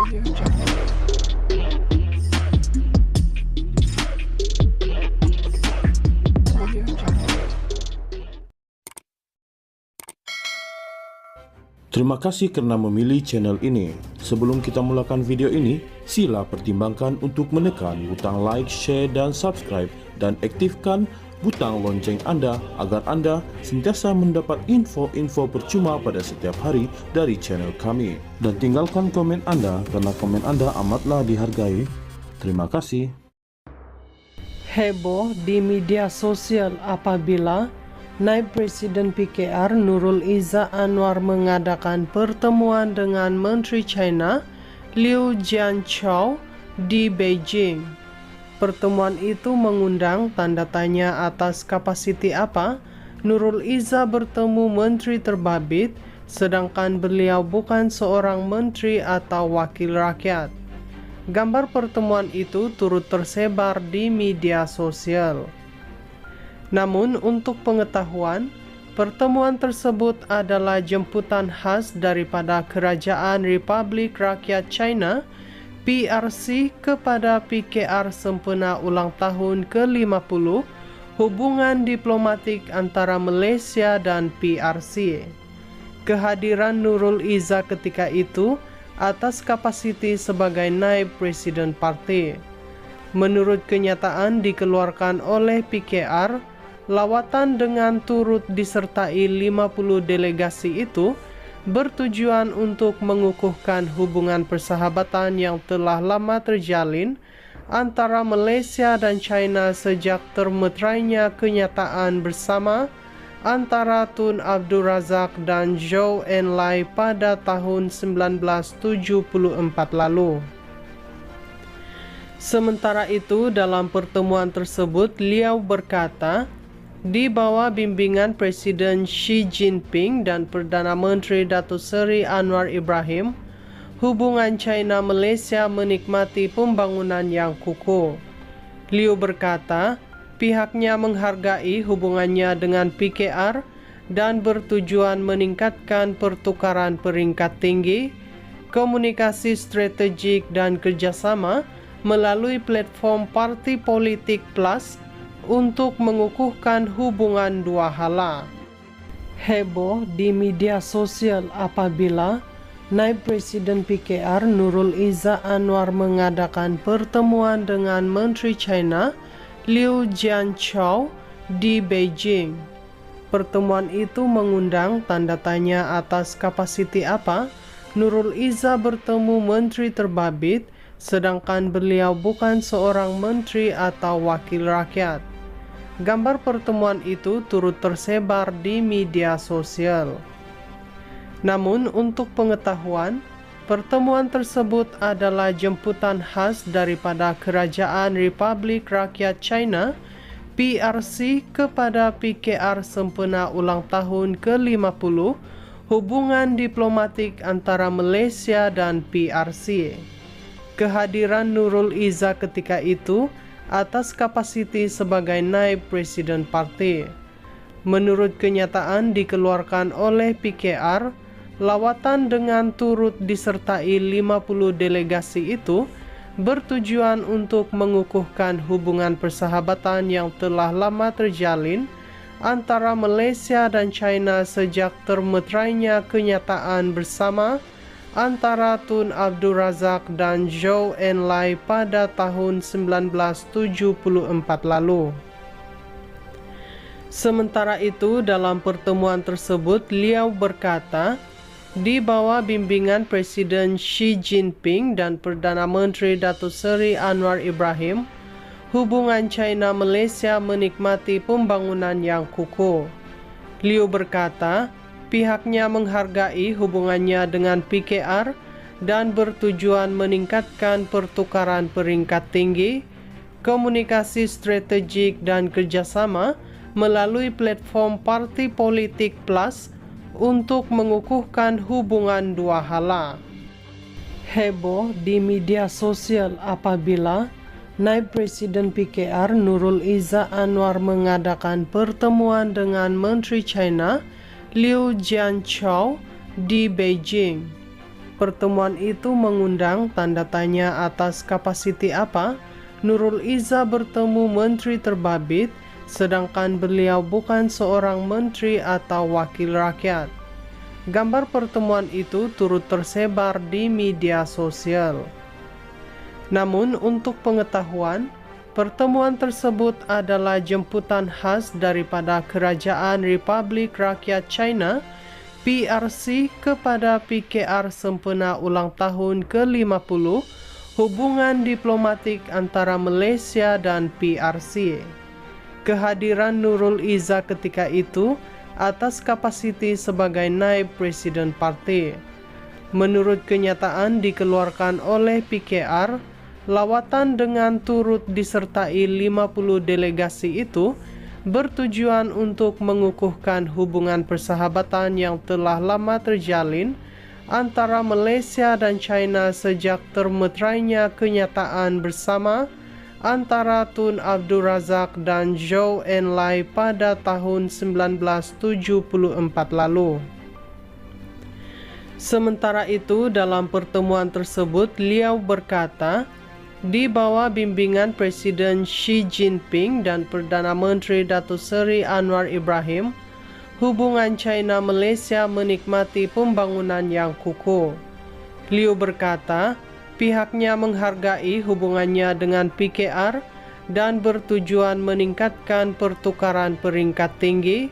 Terima kasih karena memilih channel ini. Sebelum kita mulakan video ini, sila pertimbangkan untuk menekan butang like, share, dan subscribe, dan aktifkan butang lonceng Anda agar Anda sentiasa mendapat info-info percuma pada setiap hari dari channel kami. Dan tinggalkan komen Anda karena komen Anda amatlah dihargai. Terima kasih. Heboh di media sosial apabila Naib Presiden PKR Nurul Izzah Anwar mengadakan pertemuan dengan Menteri China Liu Jianchao di Beijing. Pertemuan itu mengundang tanda tanya atas kapasiti apa Nurul Izzah bertemu menteri terbabit sedangkan beliau bukan seorang menteri atau wakil rakyat. Gambar pertemuan itu turut tersebar di media sosial. Namun untuk pengetahuan, pertemuan tersebut adalah jemputan khas daripada Kerajaan Republik Rakyat China PRC kepada PKR sempena ulang tahun ke-50 hubungan diplomatik antara Malaysia dan PRC. Kehadiran Nurul Izzah ketika itu atas kapasiti sebagai Naib Presiden Parti. Menurut kenyataan dikeluarkan oleh PKR, lawatan dengan turut disertai 50 delegasi itu bertujuan untuk mengukuhkan hubungan persahabatan yang telah lama terjalin antara Malaysia dan China sejak termeterainya kenyataan bersama antara Tun Abdul Razak dan Zhou Enlai pada tahun 1974 lalu. Sementara itu, dalam pertemuan tersebut, Liu berkata, di bawah bimbingan Presiden Xi Jinping dan Perdana Menteri Datuk Seri Anwar Ibrahim, hubungan China-Malaysia menikmati pembangunan yang kukuh. Liu berkata, pihaknya menghargai hubungannya dengan PKR dan bertujuan meningkatkan pertukaran peringkat tinggi, komunikasi strategik dan kerjasama melalui platform Parti Politik Plus untuk mengukuhkan hubungan dua hala. Heboh di media sosial apabila Naib Presiden PKR Nurul Izzah Anwar mengadakan pertemuan dengan Menteri China Liu Jianchao di Beijing. Pertemuan itu mengundang tanda tanya atas kapasiti apa Nurul Izzah bertemu menteri terbabit sedangkan beliau bukan seorang menteri atau wakil rakyat. Gambar pertemuan itu turut tersebar di media sosial. Namun untuk pengetahuan, pertemuan tersebut adalah jemputan khas daripada Kerajaan Republik Rakyat China PRC kepada PKR sempena ulang tahun ke-50 hubungan diplomatik antara Malaysia dan PRC. Kehadiran Nurul Izzah ketika itu atas kapasiti sebagai Naib Presiden Parti. Menurut kenyataan dikeluarkan oleh PKR, lawatan dengan turut disertai 50 delegasi itu bertujuan untuk mengukuhkan hubungan persahabatan yang telah lama terjalin antara Malaysia dan China sejak termeterainya kenyataan bersama antara Tun Abdul Razak dan Zhou Enlai pada tahun 1974 lalu. Sementara itu, dalam pertemuan tersebut, Liu berkata, di bawah bimbingan Presiden Xi Jinping dan Perdana Menteri Datuk Seri Anwar Ibrahim, hubungan China-Malaysia menikmati pembangunan yang kukuh. Liu berkata, pihaknya menghargai hubungannya dengan PKR dan bertujuan meningkatkan pertukaran peringkat tinggi, komunikasi strategik dan kerjasama melalui platform Parti Politik Plus untuk mengukuhkan hubungan dua hala. Heboh di media sosial apabila Naib Presiden PKR Nurul Izzah Anwar mengadakan pertemuan dengan Menteri China Liu Jianchao di Beijing. Pertemuan itu mengundang tanda tanya atas kapasiti apa Nurul Izzah bertemu menteri terbabit, sedangkan beliau bukan seorang menteri atau wakil rakyat. Gambar pertemuan itu turut tersebar di media sosial. Namun untuk pengetahuan, pertemuan tersebut adalah jemputan khas daripada Kerajaan Republik Rakyat China PRC kepada PKR sempena ulang tahun ke-50 hubungan diplomatik antara Malaysia dan PRC. Kehadiran Nurul Izzah ketika itu atas kapasiti sebagai naib presiden parti. Menurut kenyataan dikeluarkan oleh PKR, lawatan dengan turut disertai 50 delegasi itu bertujuan untuk mengukuhkan hubungan persahabatan yang telah lama terjalin antara Malaysia dan China sejak termeterainya kenyataan bersama antara Tun Abdul Razak dan Zhou Enlai pada tahun 1974 lalu. Sementara itu, dalam pertemuan tersebut, Liau berkata, di bawah bimbingan Presiden Xi Jinping dan Perdana Menteri Datuk Seri Anwar Ibrahim, hubungan China-Malaysia menikmati pembangunan yang kukuh. Liu berkata, pihaknya menghargai hubungannya dengan PKR dan bertujuan meningkatkan pertukaran peringkat tinggi,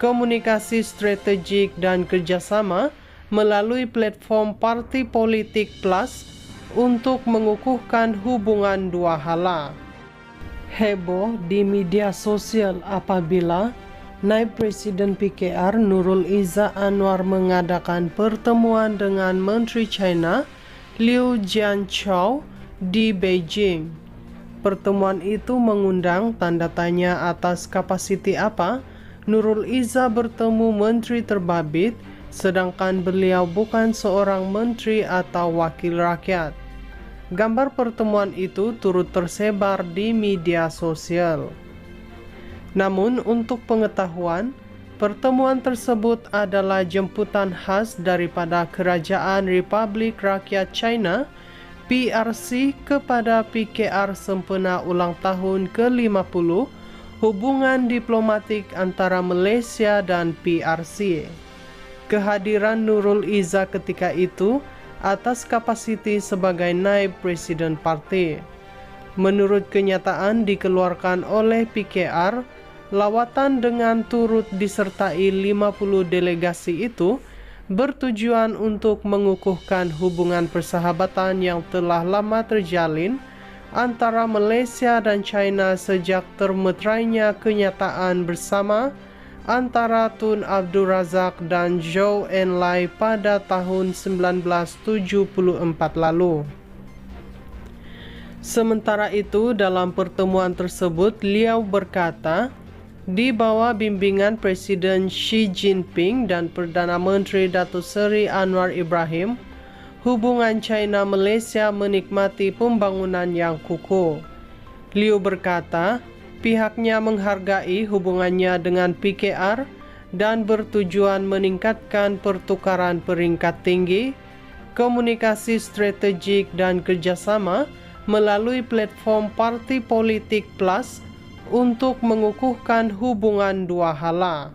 komunikasi strategik dan kerjasama melalui platform Parti Politik Plus untuk mengukuhkan hubungan dua hala. Heboh di media sosial apabila Naib Presiden PKR Nurul Izzah Anwar mengadakan pertemuan dengan Menteri China Liu Jianchao di Beijing. Pertemuan itu mengundang tanda tanya atas kapasiti apa Nurul Izzah bertemu menteri terbabit, sedangkan beliau bukan seorang menteri atau wakil rakyat. Gambar pertemuan itu turut tersebar di media sosial. Namun untuk pengetahuan, pertemuan tersebut adalah jemputan khas daripada Kerajaan Republik Rakyat China PRC kepada PKR sempena ulang tahun ke-50 hubungan diplomatik antara Malaysia dan PRC. Kehadiran Nurul Izzah ketika itu atas kapasiti sebagai naib presiden parti. Menurut kenyataan dikeluarkan oleh PKR, lawatan dengan turut disertai 50 delegasi itu bertujuan untuk mengukuhkan hubungan persahabatan yang telah lama terjalin antara Malaysia dan China sejak termeterainya kenyataan bersama antara Tun Abdul Razak dan Zhou Enlai pada tahun 1974 lalu. Sementara itu, dalam pertemuan tersebut, Liau berkata, di bawah bimbingan Presiden Xi Jinping dan Perdana Menteri Datuk Seri Anwar Ibrahim, hubungan China-Malaysia menikmati pembangunan yang kukuh. Liu berkata, pihaknya menghargai hubungannya dengan PKR dan bertujuan meningkatkan pertukaran peringkat tinggi, komunikasi strategik dan kerjasama melalui platform Parti Politik Plus untuk mengukuhkan hubungan dua hala.